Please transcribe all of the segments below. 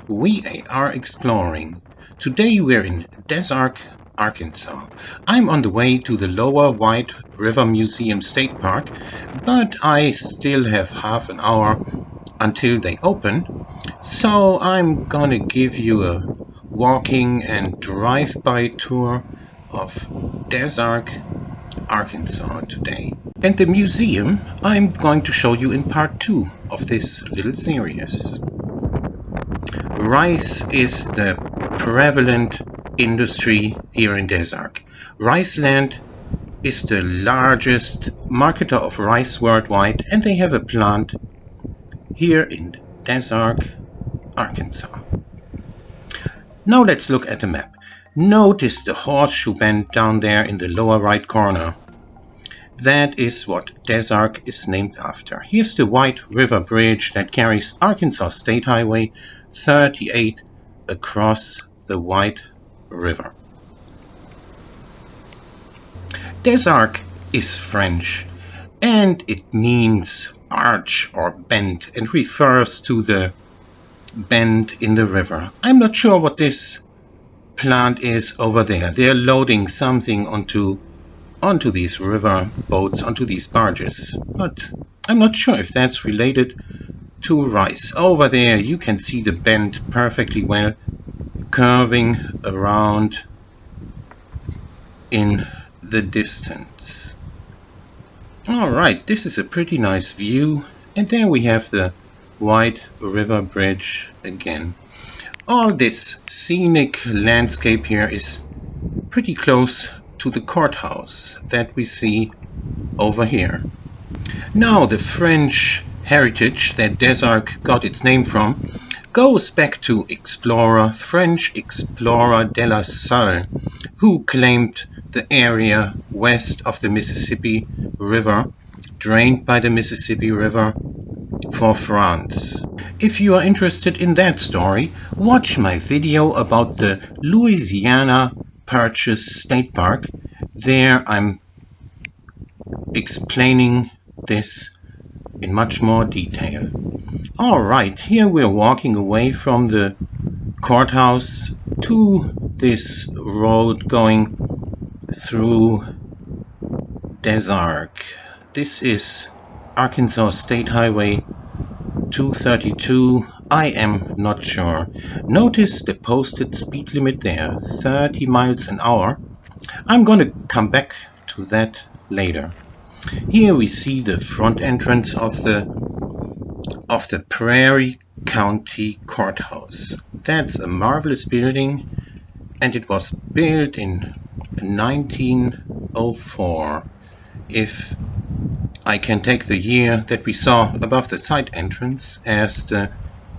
We are exploring. Today we're in Des Arc, Arkansas. I'm on the way to the Lower White River Museum State Park, but I still have half an hour until they open, so I'm gonna give you a walking and drive-by tour of Des Arc, Arkansas today. And the museum I'm going to show you in part 2 of this little series. Rice is the prevalent industry here in Des Arc. Riceland is the largest marketer of rice worldwide, and they have a plant here in Des Arc, Arkansas. Now let's look at the map. Notice the horseshoe bend down there in the lower right corner. That is what Des Arc is named after. Here's the White River Bridge that carries Arkansas State Highway 38 across the White River. Des Arc is French, and it means arch or bend and refers to the bend in the river. I'm not sure what this plant is over there. They're loading something onto these river boats, onto these barges, but I'm not sure if that's related to rice. Over there you can see the bend perfectly well, curving around in the distance. Alright, this is a pretty nice view, and there we have the White River Bridge again. All this scenic landscape here is pretty close to the courthouse that we see over here. Now, the French heritage that Des Arc got its name from goes back to French explorer de la Salle, who claimed the area west of the Mississippi River, drained by the Mississippi River, for France. If you are interested in that story, watch my video about the Louisiana Purchase State Park. There I'm explaining this in much more detail. Alright, here we're walking away from the courthouse to this road going through Des Arc. This is Arkansas State Highway 232. I am not sure. Notice the posted speed limit there, 30 miles an hour. I'm going to come back to that later. Here we see the front entrance of the Prairie County Courthouse. That's a marvelous building, and it was built in 1904. If I can take the year that we saw above the side entrance as the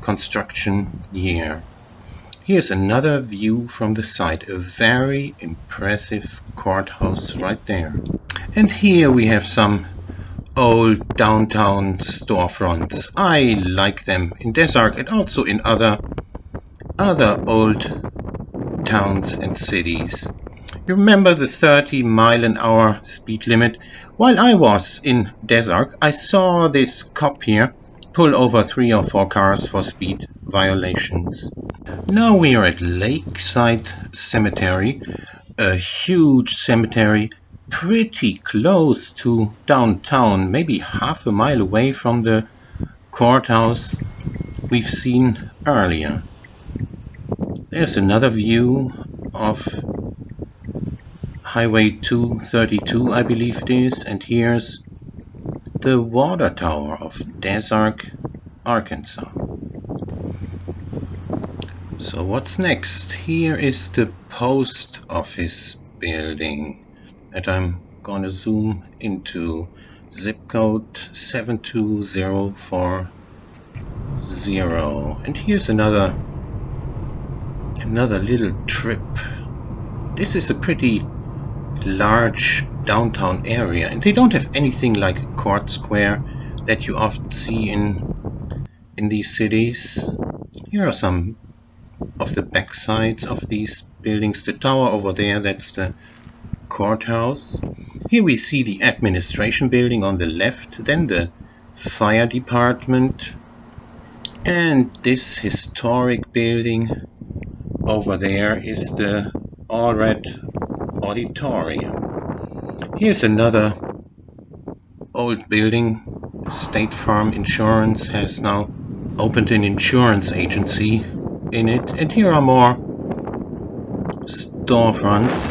construction year. Here's another view from the side, a very impressive courthouse right there. And here we have some old downtown storefronts. I like them in Des Arc and also in other old towns and cities. You remember the 30 mile an hour speed limit? While I was in Des Arc, I saw this cop here pull over 3 or 4 cars for speed violations. Now we are at Lakeside Cemetery, a huge cemetery pretty close to downtown, maybe half a mile away from the courthouse we've seen earlier. There's another view of Highway 232, I believe it is, and here's the water tower of Des Arc, Arkansas. So what's next? Here is the post office building that I'm gonna zoom into. Zip code 72040. And here's another little trip. This is a pretty large downtown area, and they don't have anything like a court square that you often see in these cities. Here are some of the back sides of these buildings. The tower over there, that's the courthouse. Here we see the administration building on the left, then the fire department, And this historic building over there is the Allred Auditorium. Here's another old building. State Farm Insurance has now opened an insurance agency in it, and here are more storefronts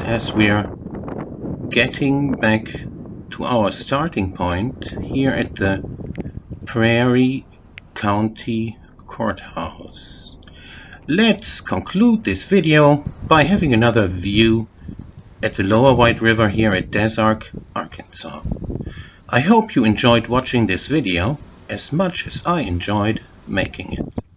as we're getting back to our starting point here at the Prairie County Courthouse. Let's conclude this video by having another view at the Lower White River here at Des Arc, Arkansas. I hope you enjoyed watching this video as much as I enjoyed making it.